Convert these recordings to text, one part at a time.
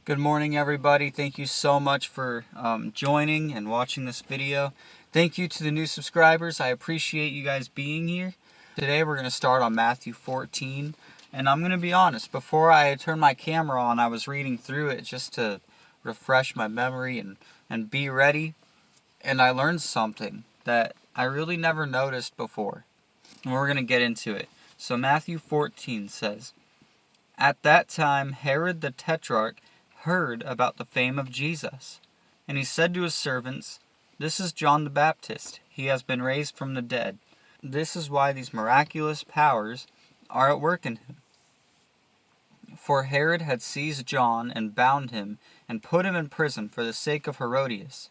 Good morning, everybody. Thank you so much for joining and watching this video. Thank you to the new subscribers. I appreciate you guys being here. Today we're going to start on Matthew 14. And I'm going to be honest, before I turned my camera on, I was reading through it just to refresh my memory and be ready. And I learned something that I really never noticed before. And we're going to get into it. So Matthew 14 says, "At that time Herod the Tetrarch heard about the fame of Jesus. And he said to his servants, 'This is John the Baptist. He has been raised from the dead. This is why these miraculous powers are at work in him.' For Herod had seized John and bound him and put him in prison for the sake of Herodias,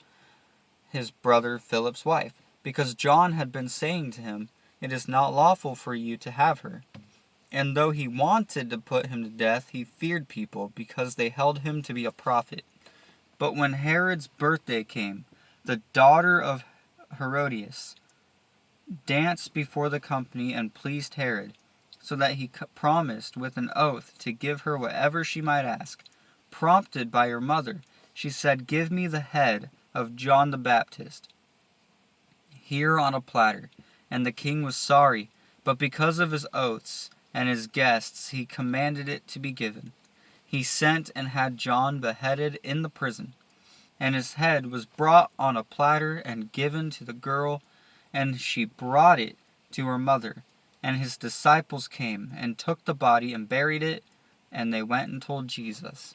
his brother Philip's wife, because John had been saying to him, 'It is not lawful for you to have her.' And though he wanted to put him to death, he feared people, because they held him to be a prophet. But when Herod's birthday came, the daughter of Herodias danced before the company and pleased Herod, so that he promised with an oath to give her whatever she might ask. Prompted by her mother, she said, 'Give me the head of John the Baptist here on a platter.' And the king was sorry, but because of his oaths and his guests, he commanded it to be given. He sent and had John beheaded in the prison. And his head was brought on a platter and given to the girl, and she brought it to her mother. And his disciples came and took the body and buried it, and they went and told Jesus."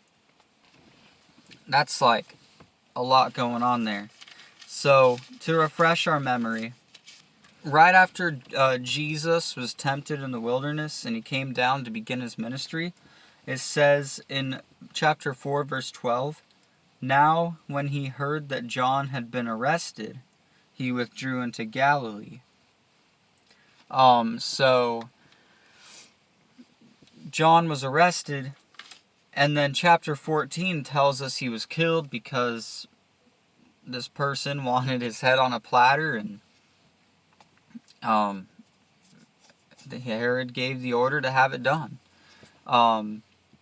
That's like a lot going on there. So, to refresh our memory, right after Jesus was tempted in the wilderness and he came down to begin his ministry, it says in chapter 4, verse 12, "Now when he heard that John had been arrested, he withdrew into Galilee." So John was arrested, and then chapter 14 tells us he was killed because this person wanted his head on a platter, and Herod gave the order to have it done.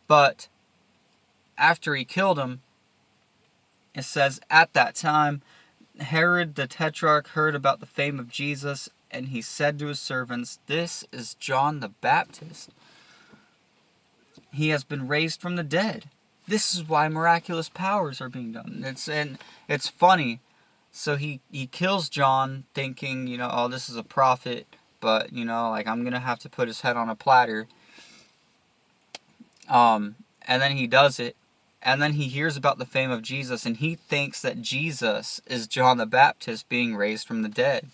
But after he killed him, it says, "At that time Herod the Tetrarch heard about the fame of Jesus, and he said to his servants, 'This is John the Baptist. He has been raised from the dead. This is why miraculous powers are being done.'" It's funny. So he kills John thinking, oh, this is a prophet, but, I'm going to have to put his head on a platter. And then he does it. And then he hears about the fame of Jesus, and he thinks that Jesus is John the Baptist being raised from the dead.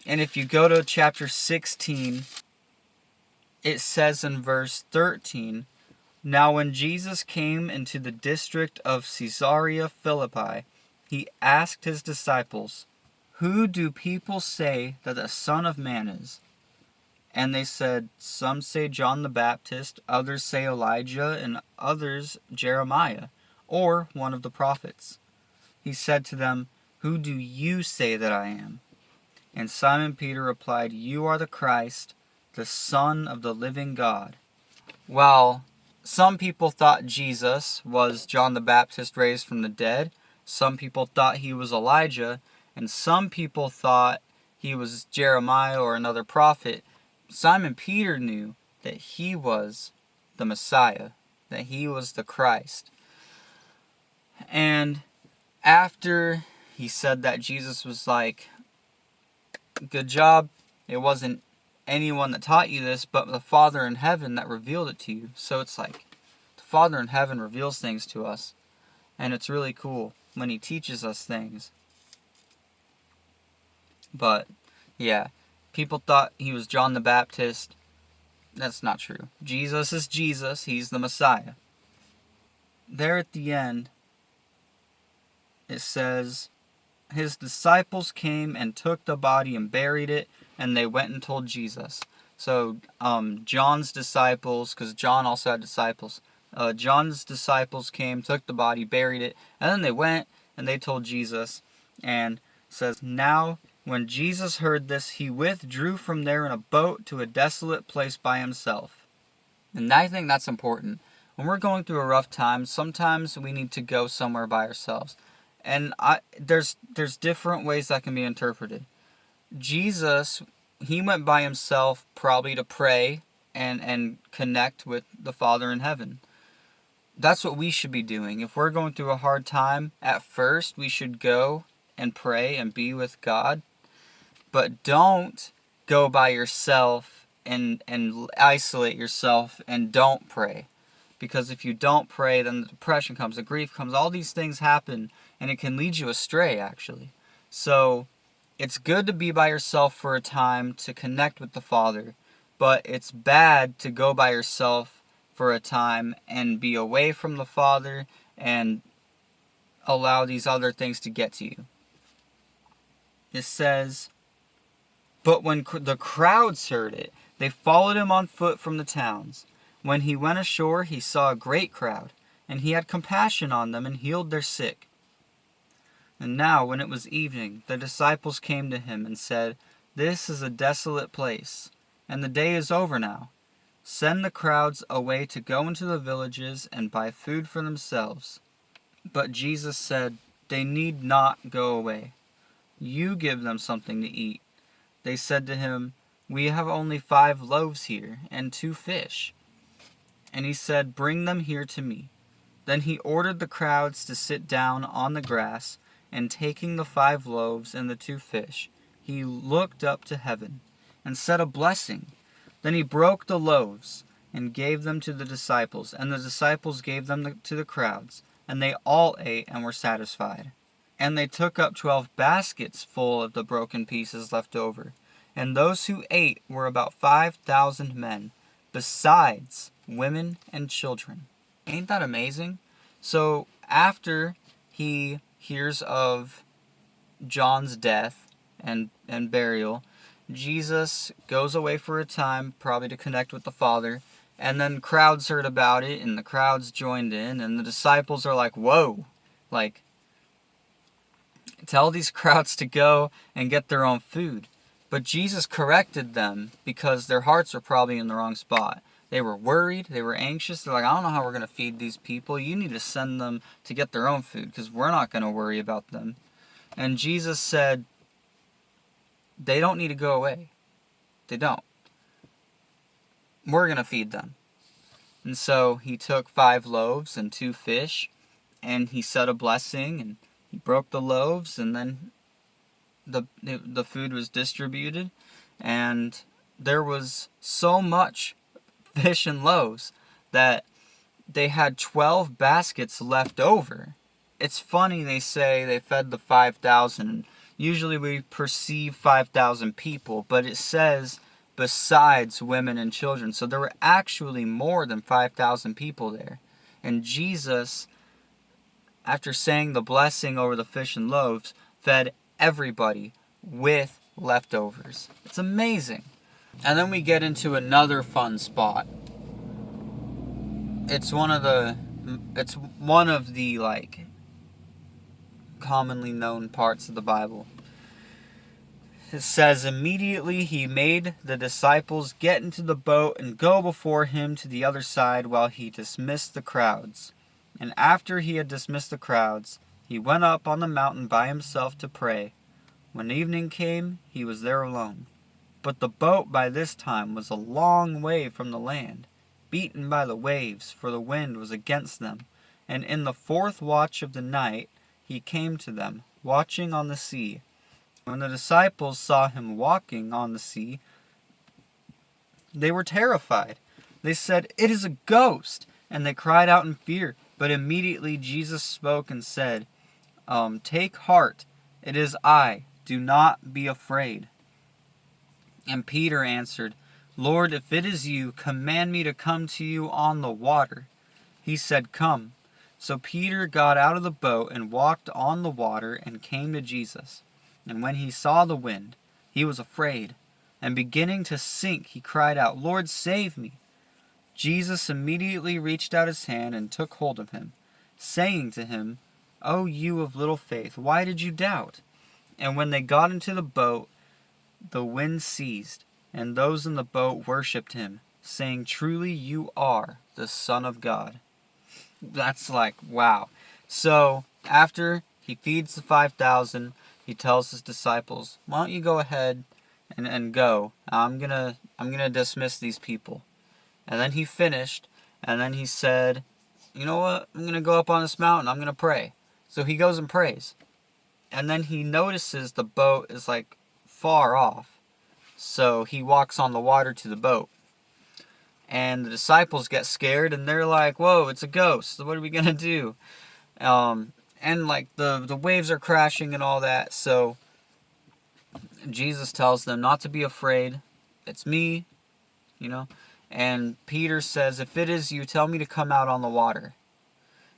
And if you go to chapter 16, it says in verse 13, "Now when Jesus came into the district of Caesarea Philippi, he asked his disciples, 'Who do people say that the Son of Man is?' And they said, 'Some say John the Baptist, others say Elijah, and others Jeremiah, or one of the prophets.' He said to them, 'Who do you say that I am?' And Simon Peter replied, 'You are the Christ, the Son of the living God.'" Well, some people thought Jesus was John the Baptist raised from the dead. Some people thought he was Elijah, and some people thought he was Jeremiah or another prophet. Simon Peter knew that he was the Messiah, that he was the Christ. And after he said that, Jesus was like, "Good job. It wasn't anyone that taught you this, but the Father in heaven that revealed it to you." So it's like the Father in heaven reveals things to us, and it's really cool when he teaches us things. But yeah, people thought he was John the Baptist. That's not true. Jesus is Jesus. He's the Messiah. There at the end, it says, "His disciples came and took the body and buried it, and they went and told Jesus." So John's disciples, because John also had disciples, John's disciples came, took the body, buried it, and then they went and they told Jesus. And it says, "Now when Jesus heard this, he withdrew from there in a boat to a desolate place by himself." And I think that's important. when we're going through a rough time, sometimes we need to go somewhere by ourselves. And there's different ways that can be interpreted. Jesus, he went by himself probably to pray and connect with the Father in heaven. That's what we should be doing. If we're going through a hard time, at first we should go and pray and be with God. But don't go by yourself and isolate yourself and don't pray. Because if you don't pray, then the depression comes, the grief comes, all these things happen, and it can lead you astray, actually. So it's good to be by yourself for a time to connect with the Father, but it's bad to go by yourself for a time and be away from the Father and allow these other things to get to you. It says, "But when the crowds heard it, they followed him on foot from the towns. When he went ashore, he saw a great crowd, and he had compassion on them and healed their sick. And now, when it was evening, the disciples came to him and said, 'This is a desolate place, and the day is over now. Send the crowds away to go into the villages and buy food for themselves.' But Jesus said, 'They need not go away. You give them something to eat.' They said to him, 'We have only 5 loaves here, and 2 fish.' And he said, 'Bring them here to me.' Then he ordered the crowds to sit down on the grass, and taking the 5 loaves and the 2 fish, he looked up to heaven, and said a blessing. Then he broke the loaves, and gave them to the disciples, and the disciples gave them to the crowds, and they all ate and were satisfied. And they took up 12 baskets full of the broken pieces left over, and those who ate were about 5,000 men, besides women and children." Ain't that amazing? So after he hears of John's death and burial, Jesus goes away for a time, probably to connect with the Father, and then crowds heard about it, and the crowds joined in, and the disciples are like, whoa, like, tell these crowds to go and get their own food. But Jesus corrected them because their hearts were probably in the wrong spot. They were worried, they were anxious, they're like, I don't know how we're going to feed these people. You need to send them to get their own food because we're not going to worry about them. And Jesus said, they don't need to go away. They don't. We're going to feed them. And so he took 5 loaves and 2 fish, and he said a blessing, and he broke the loaves, and then the food was distributed, and there was so much fish and loaves that they had 12 baskets left over. It's funny they say they fed the 5,000. Usually we perceive 5,000 people, but it says besides women and children. So there were actually more than 5,000 people there. And Jesus, after saying the blessing over the fish and loaves, fed everybody with leftovers. It's amazing. And then we get into another fun spot. It's one of the like commonly known parts of the Bible. It says, immediately he made the disciples get into the boat and go before him to the other side while he dismissed the crowds. And after he had dismissed the crowds, he went up on the mountain by himself to pray. When evening came, he was there alone. But the boat by this time was a long way from the land, beaten by the waves, for the wind was against them. And in the 4th watch of the night he came to them, watching on the sea. When the disciples saw him walking on the sea, they were terrified. They said, "It is a ghost!" And they cried out in fear. But immediately Jesus spoke and said, "Take heart, it is I. Do not be afraid." And Peter answered, "Lord, if it is you, command me to come to you on the water." He said, "Come." So Peter got out of the boat and walked on the water and came to Jesus. And when he saw the wind, he was afraid. And beginning to sink, he cried out, "Lord, save me." Jesus immediately reached out his hand and took hold of him, saying to him, "O you of little faith, why did you doubt?" And when they got into the boat, the wind ceased, and those in the boat worshipped him, saying, "Truly you are the Son of God." That's like, wow. So after he feeds the 5,000, he tells his disciples, why don't you go ahead and go. I'm gonna dismiss these people. And then he finished, and then he said, you know what? I'm gonna go up on this mountain. I'm gonna pray. So he goes and prays. And then he notices the boat is like far off. So he walks on the water to the boat. And the disciples get scared, and they're like, whoa, it's a ghost. What are we gonna do? And like the waves are crashing and all that. So Jesus tells them not to be afraid. It's me, you know. And Peter says, if it is you, tell me to come out on the water.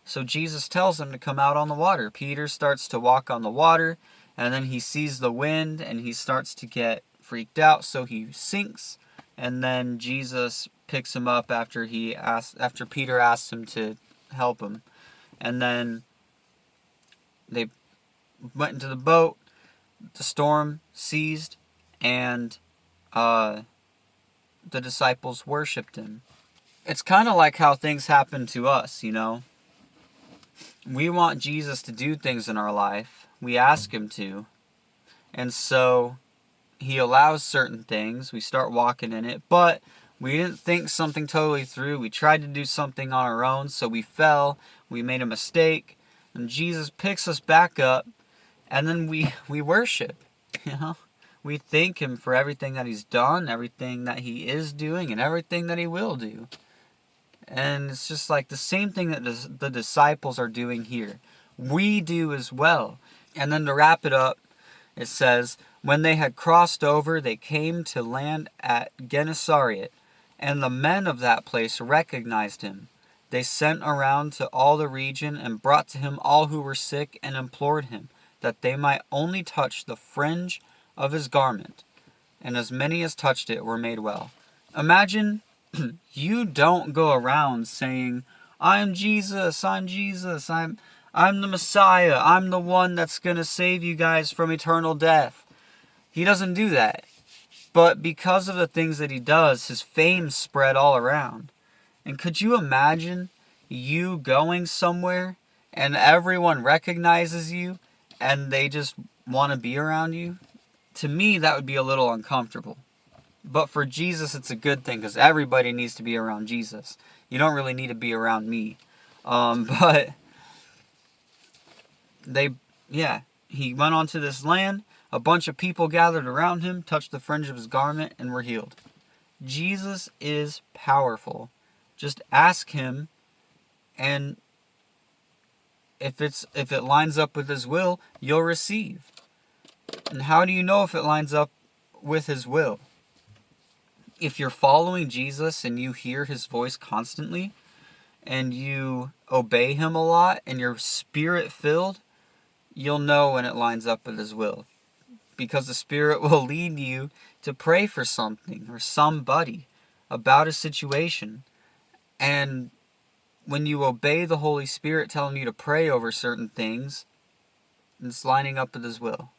So Jesus tells him to come out on the water. Peter starts to walk on the water, and then he sees the wind, and he starts to get freaked out, so he sinks. And then Jesus picks him up after Peter asks him to help him. And then they went into the boat, the storm ceased, and the disciples worshipped him. It's kind of like how things happen to us, you know. We want Jesus to do things in our life. We ask him to. And so he allows certain things. We start walking in it. But we didn't think something totally through. We tried to do something on our own. So we fell. We made a mistake. And Jesus picks us back up. And then we worship. You know? We thank him for everything that he's done, everything that he is doing, and everything that he will do. And it's just like the same thing that the disciples are doing here. We do as well. And then to wrap it up, it says, when they had crossed over, they came to land at Gennesaret, and the men of that place recognized him. They sent around to all the region and brought to him all who were sick and implored him that they might only touch the fringe of his garment. And as many as touched it were made well. Imagine you don't go around saying, I'm Jesus, I'm the Messiah, I'm the one that's going to save you guys from eternal death. He doesn't do that. But because of the things that he does, his fame spread all around. And could you imagine you going somewhere and everyone recognizes you and they just want to be around you? To me, that would be a little uncomfortable. But for Jesus, it's a good thing because everybody needs to be around Jesus. You don't really need to be around me. But he went onto this land. A bunch of people gathered around him, touched the fringe of his garment, and were healed. Jesus is powerful. Just ask him, and if it lines up with his will, you'll receive. And how do you know if it lines up with his will? If you're following Jesus and you hear his voice constantly and you obey him a lot and you're spirit filled, you'll know when it lines up with his will. Because the Spirit will lead you to pray for something or somebody about a situation. And when you obey the Holy Spirit telling you to pray over certain things, it's lining up with his will.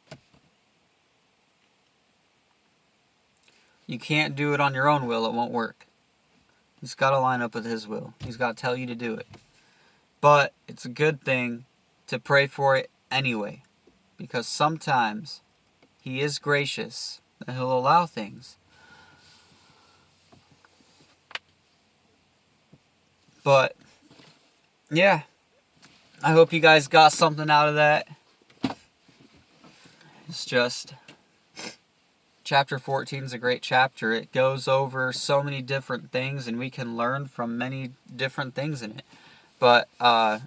You can't do it on your own will. It won't work. It's got to line up with his will. He's got to tell you to do it. But it's a good thing to pray for it anyway. Because sometimes he is gracious and he'll allow things. But, yeah. I hope you guys got something out of that. It's just... Chapter 14 is a great chapter. It goes over so many different things, and we can learn from many different things in it. But I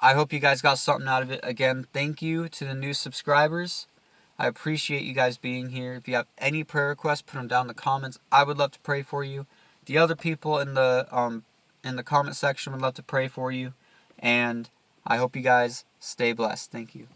hope you guys got something out of it. Again, thank you to the new subscribers. I appreciate you guys being here. If you have any prayer requests, put them down in the comments. I would love to pray for you. The other people in the comment section would love to pray for you. And I hope you guys stay blessed. Thank you.